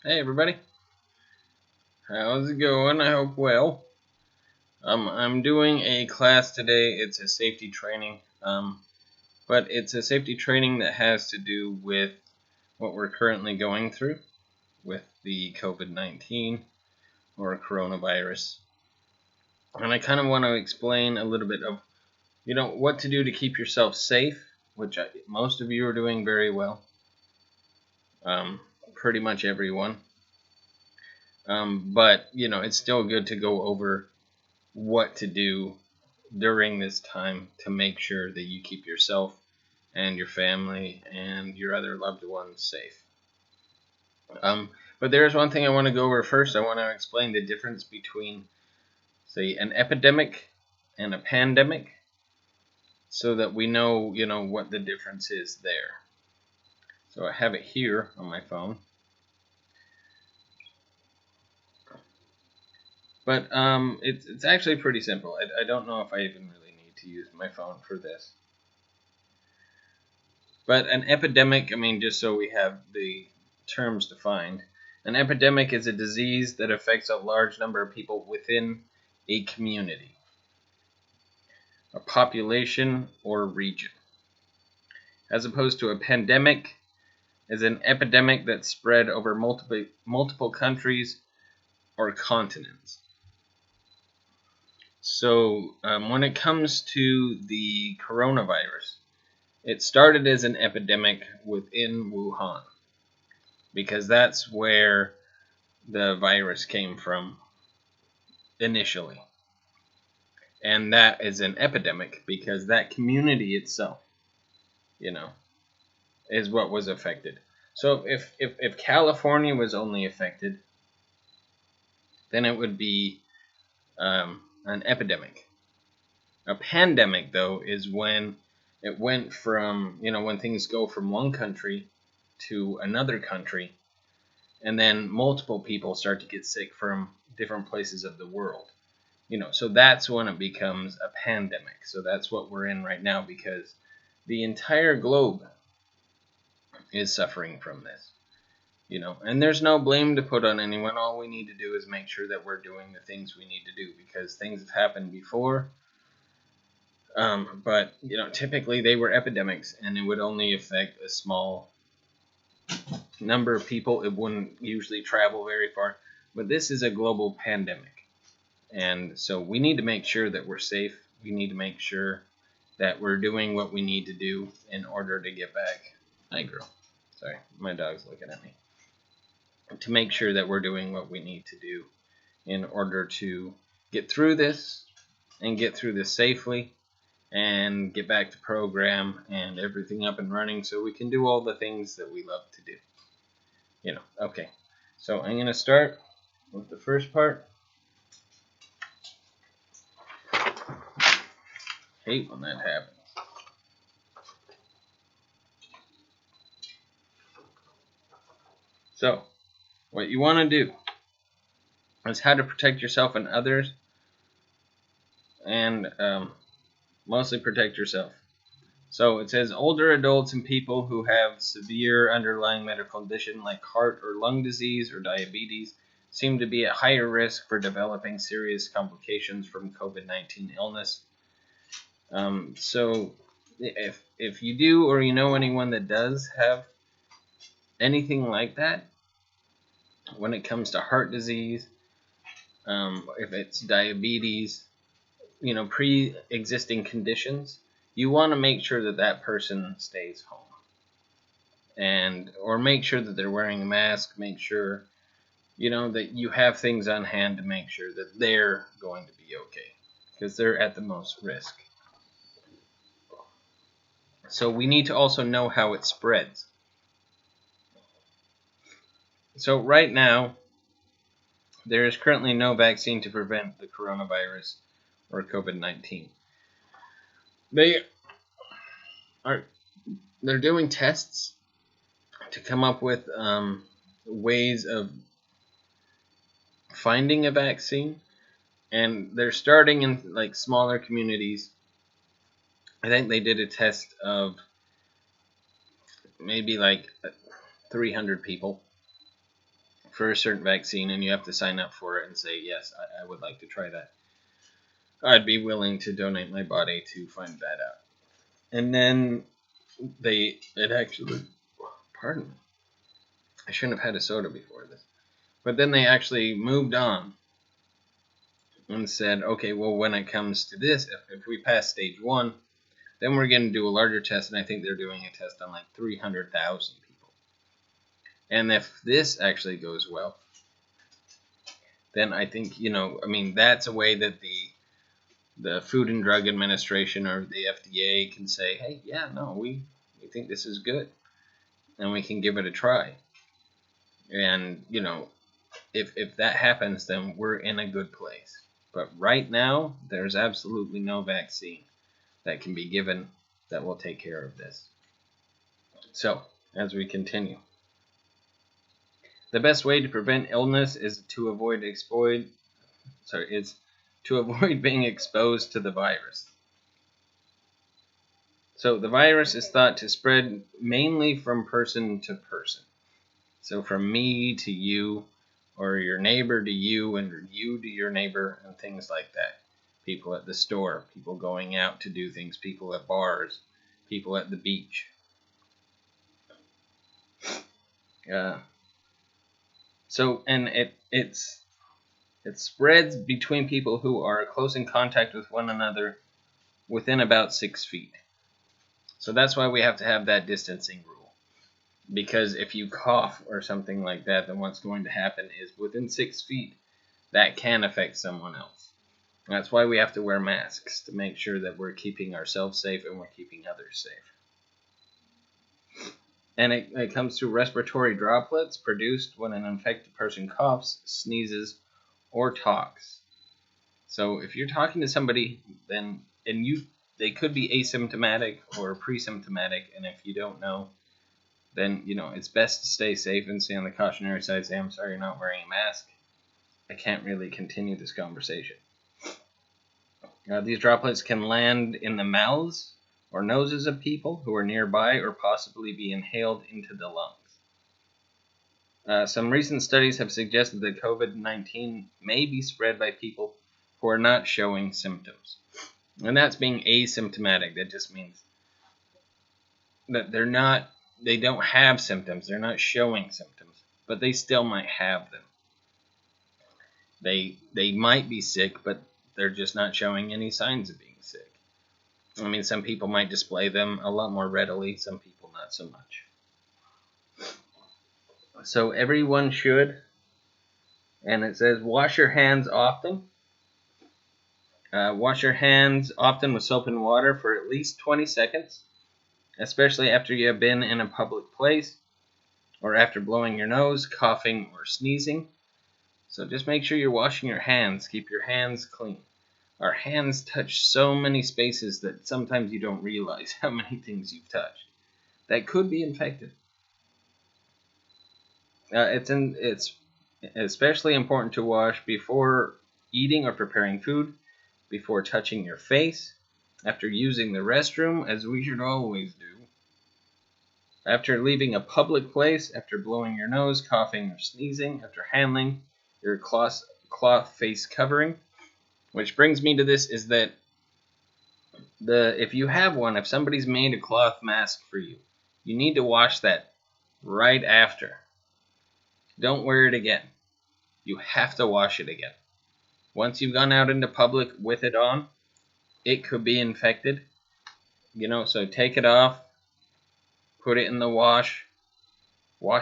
Hey everybody, how's it going? I hope well. I'm doing a class today. It's a safety training, but it's a safety training that has to do with what we're currently going through with the COVID-19 or coronavirus. And I kind of want to explain a little bit of, what to do to keep yourself safe, which most of you are doing very well. Pretty much everyone. But it's still good to go over what to do during this time to make sure that you keep yourself and your family and your other loved ones safe. But there's one thing I want to go over first. I want to explain the difference between, say, an epidemic and a pandemic, so that we know, what the difference is there. So I have it here on my phone. But it's actually pretty simple. I don't know if I even really need to use my phone for this. But an epidemic, just so we have the terms defined, an epidemic is a disease that affects a large number of people within a community, a population, or region. As opposed to a pandemic is an epidemic that's spread over multiple countries or continents. So when it comes to the coronavirus, it started as an epidemic within Wuhan, because that's where the virus came from initially. And that is an epidemic because that community itself, is what was affected. So if California was only affected, then it would be an epidemic. A pandemic, though, is when it went from, when things go from one country to another country, and then multiple people start to get sick from different places of the world. So that's when it becomes a pandemic. So that's what we're in right now, because the entire globe is suffering from this. And there's no blame to put on anyone. All we need to do is make sure that we're doing the things we need to do, because things have happened before. But typically they were epidemics, and it would only affect a small number of people. It wouldn't usually travel very far. But this is a global pandemic. And so we need to make sure that we're safe. We need to make sure that we're doing what we need to do in order to get back. Hi, girl. Sorry, my dog's looking at me. To make sure that we're doing what we need to do in order to get through this and get through this safely and get back to program and everything up and running, so we can do all the things that we love to do. Okay. So I'm going to start with the first part. Hate when that happens. So, what you want to do is how to protect yourself and others, and mostly protect yourself. So it says older adults and people who have severe underlying medical condition like heart or lung disease or diabetes seem to be at higher risk for developing serious complications from COVID-19 illness. So if you do, or you know anyone that does have anything like that, when it comes to heart disease, if it's diabetes, pre-existing conditions, you want to make sure that that person stays home, or make sure that they're wearing a mask. Make sure that you have things on hand to make sure that they're going to be okay, because they're at the most risk. So we need to also know how it spreads. So right now, there is currently no vaccine to prevent the coronavirus or COVID-19. They're doing tests to come up with ways of finding a vaccine, and they're starting in like smaller communities. I think they did a test of maybe like 300 people, for a certain vaccine, and you have to sign up for it and say, yes, I would like to try that. I'd be willing to donate my body to find that out. And then pardon me, I shouldn't have had a soda before this. But then they actually moved on and said, okay, well, when it comes to this, if we pass stage 1, then we're going to do a larger test, and I think they're doing a test on like 300,000 people. And if this actually goes well, then I think, that's a way that the Food and Drug Administration or the FDA can say, hey, yeah, no, we think this is good, and we can give it a try. And, if that happens, then we're in a good place. But right now, there's absolutely no vaccine that can be given that will take care of this. So, as we continue. The best way to prevent illness is to avoid being exposed to the virus. So the virus is thought to spread mainly from person to person. So from me to you, or your neighbor to you, and you to your neighbor, and things like that. People at the store, people going out to do things, people at bars, people at the beach. And it spreads between people who are close in contact with one another within about 6 feet. So that's why we have to have that distancing rule. Because if you cough or something like that, then what's going to happen is within 6 feet, that can affect someone else. That's why we have to wear masks, to make sure that we're keeping ourselves safe and we're keeping others safe. And it comes through respiratory droplets produced when an infected person coughs, sneezes, or talks. So if you're talking to somebody, they could be asymptomatic or pre-symptomatic, and if you don't know, then it's best to stay safe and stay on the cautionary side. Say, I'm sorry, you're not wearing a mask. I can't really continue this conversation. These droplets can land in the mouths or noses of people who are nearby, or possibly be inhaled into the lungs. Some recent studies have suggested that COVID-19 may be spread by people who are not showing symptoms. And that's being asymptomatic. That just means that they don't have symptoms. They're not showing symptoms, but they still might have them. They might be sick, but they're just not showing any signs of being sick. I mean, some people might display them a lot more readily, some people not so much. So everyone should, and it says, wash your hands often. Wash your hands often with soap and water for at least 20 seconds, especially after you have been in a public place, or after blowing your nose, coughing, or sneezing. So just make sure you're washing your hands. Keep your hands clean. Our hands touch so many spaces that sometimes you don't realize how many things you've touched that could be infected. It's especially important to wash before eating or preparing food, before touching your face, after using the restroom, as we should always do, after leaving a public place, after blowing your nose, coughing, or sneezing, after handling your cloth face covering. Which brings me to this, is that if you have one, if somebody's made a cloth mask for you, you need to wash that right after. Don't wear it again. You have to wash it again. Once you've gone out into public with it on, it could be infected. So take it off, put it in the wash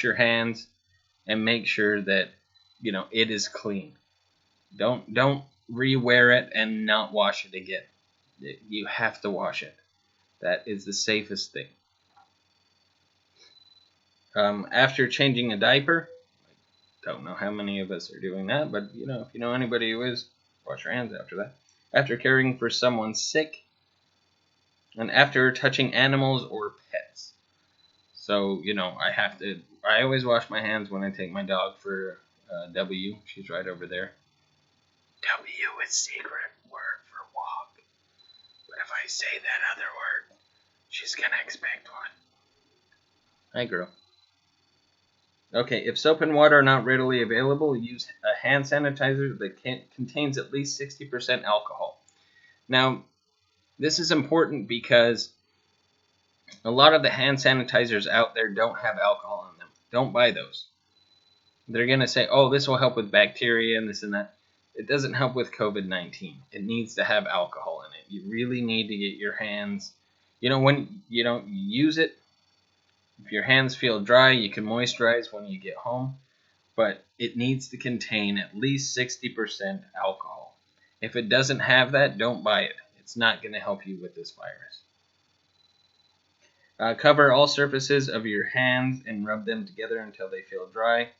your hands, and make sure that, it is clean. Don't re-wear it and not wash it again. You have to wash it. That is the safest thing. After changing a diaper, I don't know how many of us are doing that, but if you know anybody who is, wash your hands after that. After caring for someone sick, and after touching animals or pets. So, I always wash my hands when I take my dog for W. She's right over there. W is secret word for walk. But if I say that other word, she's going to expect one. Hi, girl. Okay, if soap and water are not readily available, use a hand sanitizer that contains at least 60% alcohol. Now, this is important because a lot of the hand sanitizers out there don't have alcohol in them. Don't buy those. They're going to say, oh, this will help with bacteria and this and that. It doesn't help with COVID-19. It needs to have alcohol in it. You really need to get your hands, when you don't use it, if your hands feel dry, you can moisturize when you get home, but it needs to contain at least 60% alcohol. If it doesn't have that, don't buy it. It's not going to help you with this virus. Cover all surfaces of your hands and rub them together until they feel dry.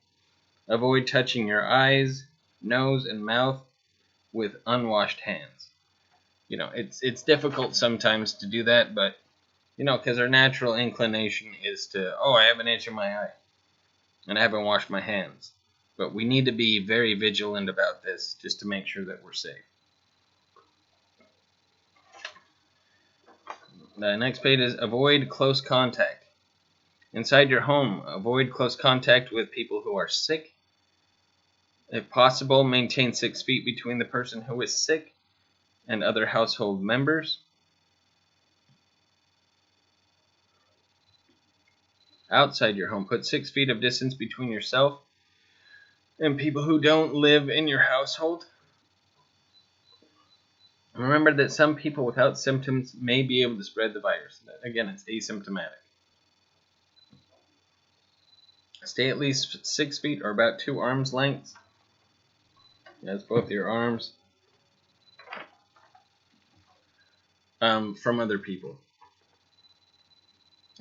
Avoid touching your eyes, nose, and mouth with unwashed hands. It's difficult sometimes to do that, but because our natural inclination is to, oh, I have an itch in my eye, and I haven't washed my hands. But we need to be very vigilant about this just to make sure that we're safe. The next page is avoid close contact. Inside your home, avoid close contact with people who are sick. If possible, maintain 6 feet between the person who is sick and other household members. Outside your home, put 6 feet of distance between yourself and people who don't live in your household. Remember that some people without symptoms may be able to spread the virus. Again, it's asymptomatic. Stay at least 6 feet or about 2 arms lengths. That's both your arms. From other people.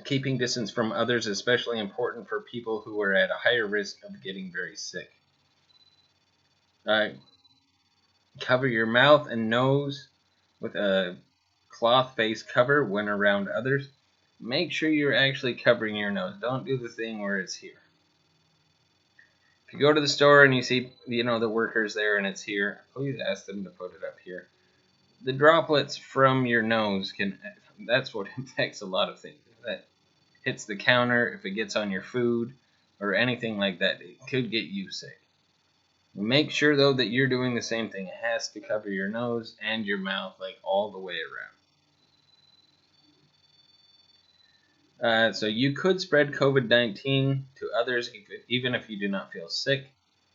Keeping distance from others is especially important for people who are at a higher risk of getting very sick. Cover your mouth and nose with a cloth face cover when around others. Make sure you're actually covering your nose. Don't do the thing where it's here. If you go to the store and you see, the workers there and it's here, please ask them to put it up here. The droplets from your nose that's what infects a lot of things. If that hits the counter, if it gets on your food, or anything like that, it could get you sick. Make sure, though, that you're doing the same thing. It has to cover your nose and your mouth, like all the way around. So you could spread COVID-19 to others even if you do not feel sick.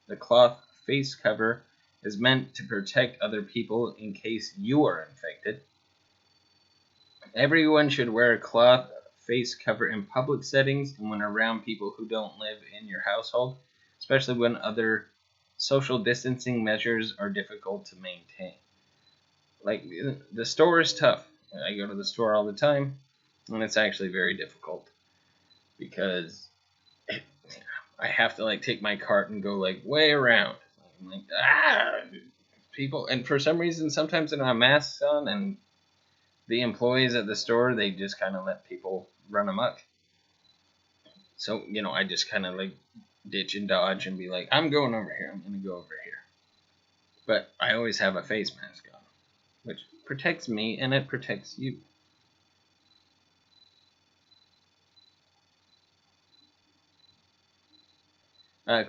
The cloth face cover is meant to protect other people in case you are infected. Everyone should wear a cloth face cover in public settings and when around people who don't live in your household, especially when other social distancing measures are difficult to maintain. Like, the store is tough. I go to the store all the time, and it's actually very difficult because I have to take my cart and go way around. I'm people, and for some reason sometimes I don't have masks on, and the employees at the store, they just kind of let people run amok. So I just kind of ditch and dodge and be like, I'm going over here, I'm gonna go over here. But I always have a face mask on, which protects me and it protects you.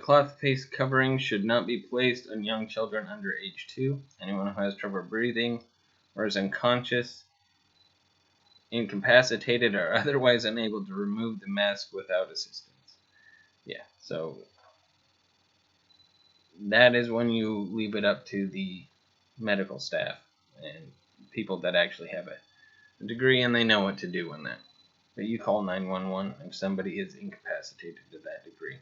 Cloth face covering should not be placed on young children under age 2, anyone who has trouble breathing or is unconscious, incapacitated, or otherwise unable to remove the mask without assistance. Yeah, so that is when you leave it up to the medical staff and people that actually have a degree and they know what to do in that. But you call 911 if somebody is incapacitated to that degree.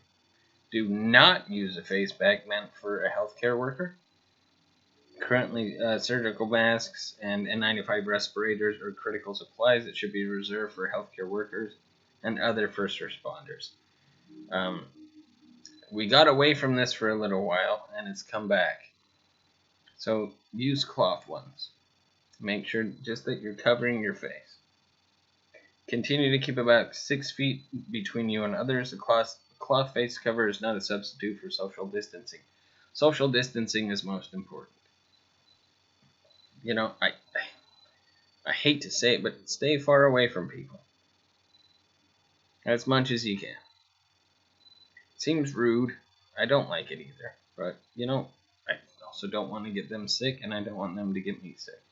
Do not use a face bag meant for a healthcare worker. Currently, surgical masks and N95 respirators are critical supplies that should be reserved for healthcare workers and other first responders. We got away from this for a little while, and it's come back. So use cloth ones. Make sure just that you're covering your face. Continue to keep about 6 feet between you and others. A cloth face cover is not a substitute for social distancing. Social distancing is most important. I hate to say it, but stay far away from people as much as you can. Seems rude. I don't like it either. But, I also don't want to get them sick, and I don't want them to get me sick.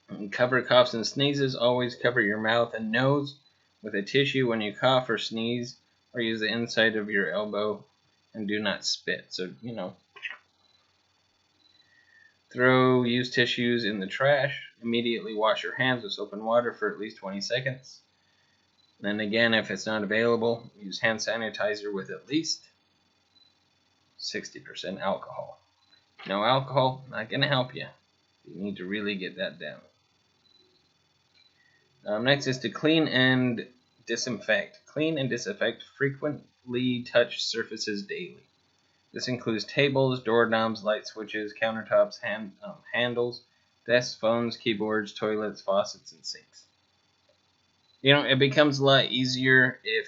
And cover coughs and sneezes. Always cover your mouth and nose with a tissue when you cough or sneeze, or use the inside of your elbow, and do not spit. So, throw used tissues in the trash. Immediately wash your hands with soap and water for at least 20 seconds. Then again, if it's not available, use hand sanitizer with at least 60% alcohol. No alcohol, not going to help you. You need to really get that down. Next is to clean and disinfect. Clean and disinfect frequently touched surfaces daily. This includes tables, doorknobs, light switches, countertops, handles, desks, phones, keyboards, toilets, faucets, and sinks. It becomes a lot easier if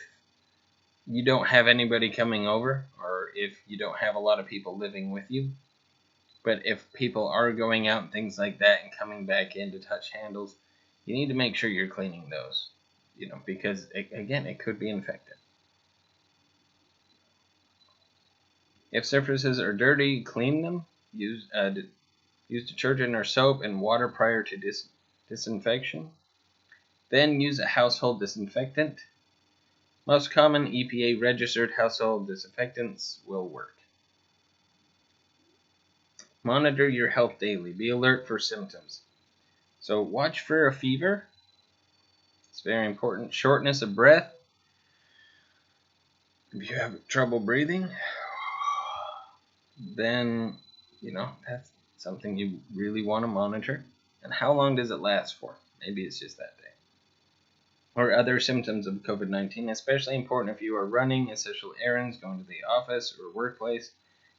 you don't have anybody coming over, or if you don't have a lot of people living with you. But if people are going out and things like that and coming back in to touch handles, you need to make sure you're cleaning those, because, it could be infected. If surfaces are dirty, clean them. Use detergent or soap and water prior to disinfection. Then use a household disinfectant. Most common EPA registered household disinfectants will work. Monitor your health daily. Be alert for symptoms. So watch for a fever. It's very important. Shortness of breath. If you have trouble breathing, then, that's something you really want to monitor. And how long does it last for? Maybe it's just that day. Or other symptoms of COVID-19, especially important if you are running essential errands, going to the office or workplace,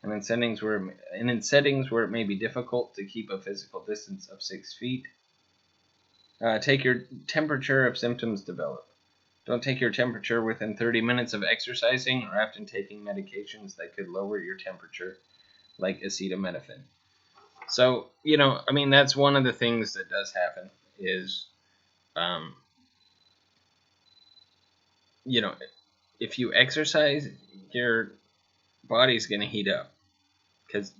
and in settings where it may be difficult to keep a physical distance of 6 feet. Take your temperature if symptoms develop. Don't take your temperature within 30 minutes of exercising or after taking medications that could lower your temperature, like acetaminophen. So, that's one of the things that does happen is, if you exercise, your body's going to heat up because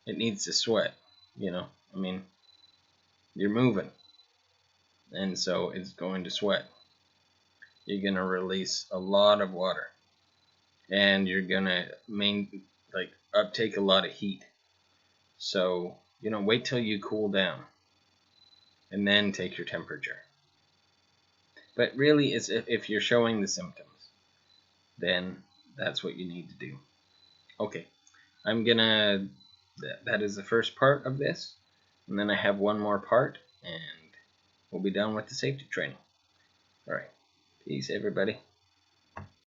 it needs to sweat, you're moving, and so it's going to sweat. You're going to release a lot of water, and you're going to uptake a lot of heat. So, wait till you cool down and then take your temperature. But really, it's if you're showing the symptoms, then that's what you need to do. Okay, that is the first part of this, and then I have one more part, and we'll be done with the safety training. All right, peace, everybody.